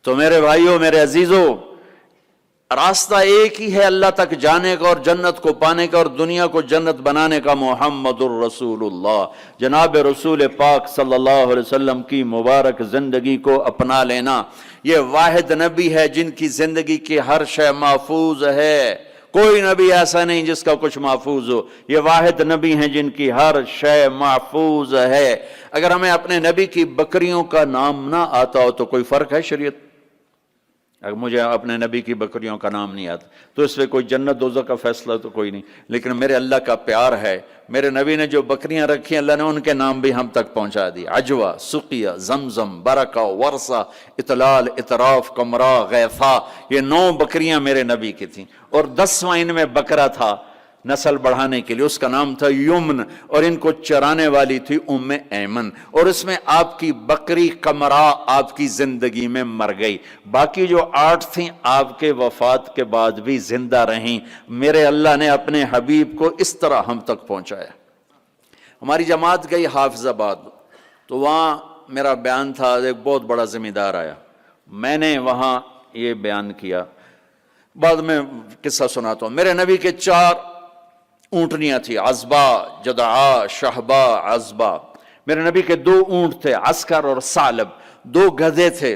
تو میرے بھائیوں، میرے عزیزوں، راستہ ایک ہی ہے اللہ تک جانے کا اور جنت کو پانے کا اور دنیا کو جنت بنانے کا، محمد الرسول اللہ، جناب رسول پاک صلی اللہ علیہ وسلم کی مبارک زندگی کو اپنا لینا۔ یہ واحد نبی ہے جن کی زندگی کی ہر شے محفوظ ہے، کوئی نبی ایسا نہیں جس کا کچھ محفوظ ہو، یہ واحد نبی ہیں جن کی ہر شے محفوظ ہے۔ اگر ہمیں اپنے نبی کی بکریوں کا نام نہ آتا ہو تو کوئی فرق ہے شریعت؟ اگر مجھے اپنے نبی کی بکریوں کا نام نہیں آتا تو اس پہ کوئی جنت دوزخ کا فیصلہ تو کوئی نہیں، لیکن میرے اللہ کا پیار ہے، میرے نبی نے جو بکریاں رکھی ہیں اللہ نے ان کے نام بھی ہم تک پہنچا دی، عجوہ، سقیہ، زمزم، برکہ، ورثہ، اطلال، اطراف، کمرا، غیفہ، یہ 9 بکریاں میرے نبی کی تھیں، اور 10واں ان میں بکرا تھا نسل بڑھانے کے لیے، اس کا نام تھا یمن، اور ان کو چرانے والی تھی ام ایمن، اور اس میں آپ کی بکری کمرا آپ کی زندگی میں مر گئی، باقی جو 8 تھیں آپ کے وفات کے بعد بھی زندہ رہیں۔ میرے اللہ نے اپنے حبیب کو اس طرح ہم تک پہنچایا۔ ہماری جماعت گئی حافظ آباد، تو وہاں میرا بیان تھا، ایک بہت بڑا ذمہ دار آیا، میں نے وہاں یہ بیان کیا، بعد میں قصہ سناتا ہوں۔ میرے نبی کے 4 اونٹنیاں تھی، عزبہ، جدعا، شہبہ، عزبہ۔ میرے نبی کے 2 اونٹ تھے، عسکر اور ثعلب، 2 گدھے تھے،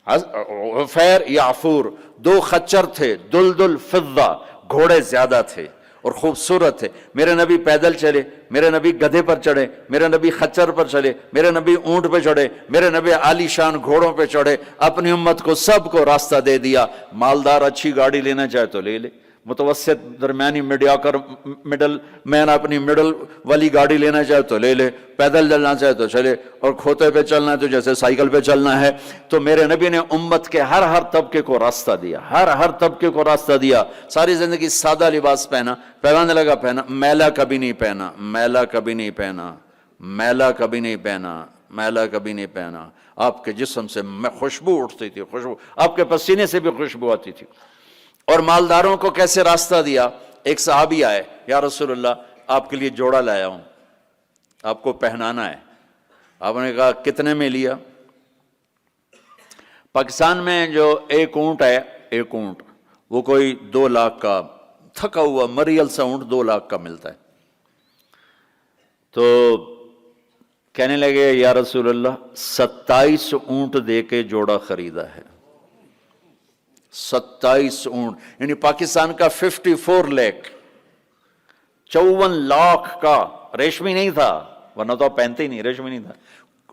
عفیر، یعفور، 2 خچر تھے، دلدل، فضہ، گھوڑے زیادہ تھے اور خوبصورت تھے۔ میرے نبی پیدل چلے، میرے نبی گدھے پر چڑھے، میرے نبی خچر پر چلے، میرے نبی اونٹ پہ چڑھے، میرے نبی عالی شان گھوڑوں پہ چڑھے، اپنی امت کو سب کو راستہ دے دیا۔ مالدار اچھی گاڑی لینا چاہے تو لے لے، متوسط درمیانی میڈیاکر مڈل مین اپنی مڈل والی گاڑی لینا چاہے تو لے لے، پیدل چلنا چاہے تو چلے، اور کھوتے پہ چلنا ہے تو جیسے سائیکل پہ چلنا ہے۔ تو میرے نبی نے امت کے ہر طبقے کو راستہ دیا، ہر طبقے کو راستہ دیا۔ ساری زندگی سادہ لباس پہنا، پہنانے لگا پہنا، میلا کبھی نہیں پہنا، میلا کبھی نہیں پہنا، میلا کبھی نہیں پہنا، میلا کبھی نہیں پہنا۔ آپ کے جسم سے خوشبو اٹھتی تھی، خوشبو، آپ کے پسینے سے بھی خوشبو آتی تھی۔ اور مالداروں کو کیسے راستہ دیا؟ ایک صحابی آئے، یا رسول اللہ آپ کے لیے جوڑا لایا ہوں، آپ کو پہنانا ہے۔ آپ نے کہا کتنے میں لیا؟ پاکستان میں جو ایک اونٹ ہے، ایک اونٹ وہ کوئی 2 لاکھ کا، تھکا ہوا مریل سا اونٹ 2 لاکھ کا ملتا ہے۔ تو کہنے لگے یا رسول اللہ 27 اونٹ دے کے جوڑا خریدا ہے، 27 اونٹ، یعنی پاکستان کا 54 لاکھ، 54 لاکھ کا، ریشمی نہیں تھا، ورنہ تو آپ پہنتے ہی نہیں، ریشمی نہیں تھا۔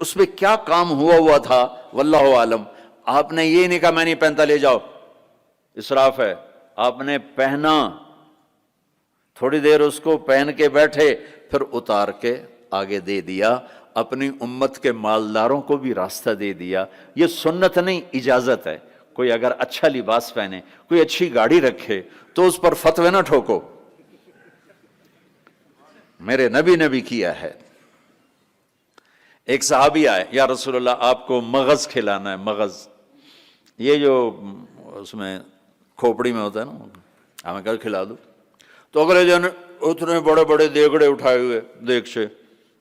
اس میں کیا کام ہوا تھا واللہ عالم۔ آپ نے یہ نہیں کہا میں نہیں پہنتا لے جاؤ، اسراف ہے، آپ نے پہنا، تھوڑی دیر اس کو پہن کے بیٹھے، پھر اتار کے آگے دے دیا، اپنی امت کے مالداروں کو بھی راستہ دے دیا۔ یہ سنت نہیں، اجازت ہے۔ کوئی اگر اچھا لباس پہنے، کوئی اچھی گاڑی رکھے تو اس پر فتوے نہ ٹھوکو، میرے نبی نے بھی کیا ہے۔ ایک صحابی آئے، یا رسول اللہ آپ کو مغز کھلانا ہے، مغز، یہ جو اس میں کھوپڑی میں ہوتا ہے نا، ہمیں کہا کھلا دو۔ تو اگلے دن اتنے بڑے بڑے دیگڑے اٹھائے ہوئے دیگ سے،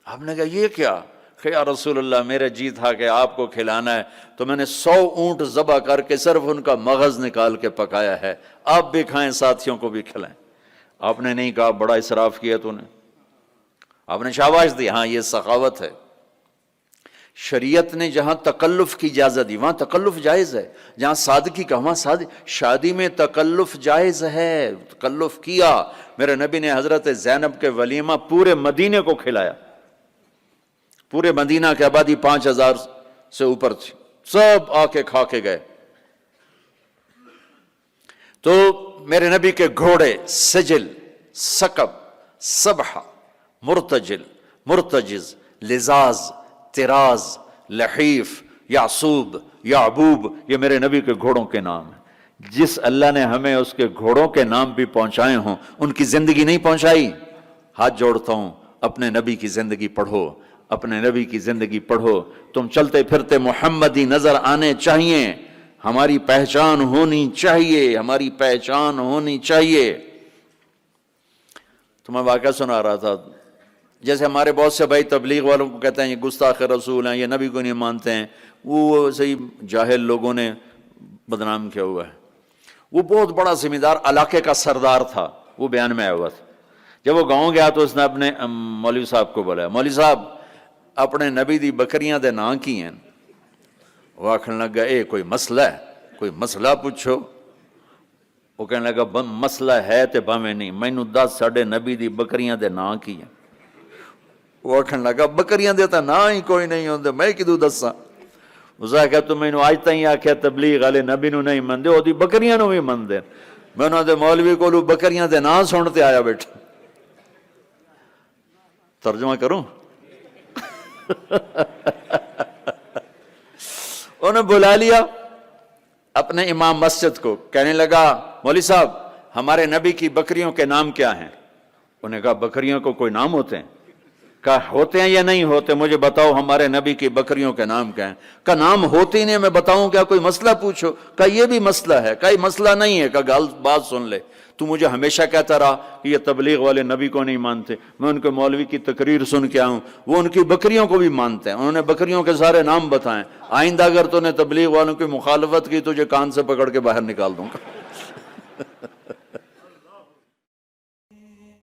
آپ نے کہا یہ کیا؟ کہ یا رسول اللہ میرا جی تھا کہ آپ کو کھلانا ہے، تو میں نے 100 اونٹ ذبح کر کے صرف ان کا مغز نکال کے پکایا ہے، آپ بھی کھائیں، ساتھیوں کو بھی کھلائیں۔ آپ نے نہیں کہا بڑا اسراف کیا تو نے، آپ نے شاباش دی، ہاں یہ سخاوت ہے۔ شریعت نے جہاں تکلف کی اجازت دی وہاں تکلف جائز ہے، جہاں سادگی کا وہاں سادگی، شادی میں تکلف جائز ہے، تکلف کیا۔ میرے نبی نے حضرت زینب کے ولیمہ پورے مدینے کو کھلایا، پورے مدینہ کی آبادی 5000 سے اوپر تھی، سب آ کے کھا کے گئے۔ تو میرے نبی کے گھوڑے سجل، سکب، سبحہ، مرتجل، مرتجز، لزاز، تراز، لحیف، یعصوب، یعبوب، یہ میرے نبی کے گھوڑوں کے نام ہیں۔ جس اللہ نے ہمیں اس کے گھوڑوں کے نام بھی پہنچائے ہوں، ان کی زندگی نہیں پہنچائی؟ ہاتھ جوڑتا ہوں، اپنے نبی کی زندگی پڑھو، اپنے نبی کی زندگی پڑھو، تم چلتے پھرتے محمدی نظر آنے چاہیے، ہماری پہچان ہونی چاہیے، ہماری پہچان ہونی چاہیے۔ تو میں واقعہ سنا رہا تھا، جیسے ہمارے بہت سے بھائی تبلیغ والوں کو کہتے ہیں یہ گستاخ رسول ہیں، یہ نبی کو نہیں مانتے ہیں، وہ صحیح جاہل لوگوں نے بدنام کیا ہوا ہے. وہ بہت بڑا ذمہ دار علاقے کا سردار تھا، وہ بیان میں آیا ہوا تھا. جب وہ گاؤں گیا تو اس نے اپنے مولوی صاحب کو بولا، مولوی صاحب اپنے نبی دی بکریاں دے نام کی ہیں؟ وہ آخر لگا اے کوئی مسئلہ ہے، کوئی مسئلہ پوچھو. وہ کہنے لگا مسئلہ ہے تے بھاویں نہیں، مینوں دس ساڈے نبی دی بکریاں دے نام کی ہیں. وہ آخر لگا بکریاں دے تا نام ہی کوئی نہیں ہوندے، میں کدوں دساں؟ اس نے کہا تو مینوں اج تائیں آکھیا تبلیغ والے نبی نو نہیں مندے، او دی بکریاں نو بھی مندے. میں انہاں دے مولوی کولوں بکریاں دے نام سن تے آیا بیٹھا. ترجمہ کروں؟ انہوں نے بلا لیا اپنے امام مسجد کو، کہنے لگا مولوی صاحب ہمارے نبی کی بکریوں کے نام کیا ہیں؟ انہوں نے کہا بکریوں کو کوئی نام ہوتے ہیں؟ کہا ہوتے ہیں یا نہیں ہوتے مجھے بتاؤ، ہمارے نبی کی بکریوں کے نام کیا ہیں؟ کہا نام ہوتے ہی نہیں، میں بتاؤں کیا؟ کوئی مسئلہ پوچھو. کہا یہ بھی مسئلہ ہے. کہا یہ مسئلہ نہیں ہے. کہا بات سن لے، تو مجھے ہمیشہ کہتا رہا کہ یہ تبلیغ والے نبی کو نہیں مانتے، میں ان کے مولوی کی تقریر سن کے آؤں، وہ ان کی بکریوں کو بھی مانتے ہیں. انہوں نے بکریوں کے سارے نام بتائیں. آئندہ اگر تو نے تبلیغ والوں کی مخالفت کی تجھے کان سے پکڑ کے باہر نکال دوں گا.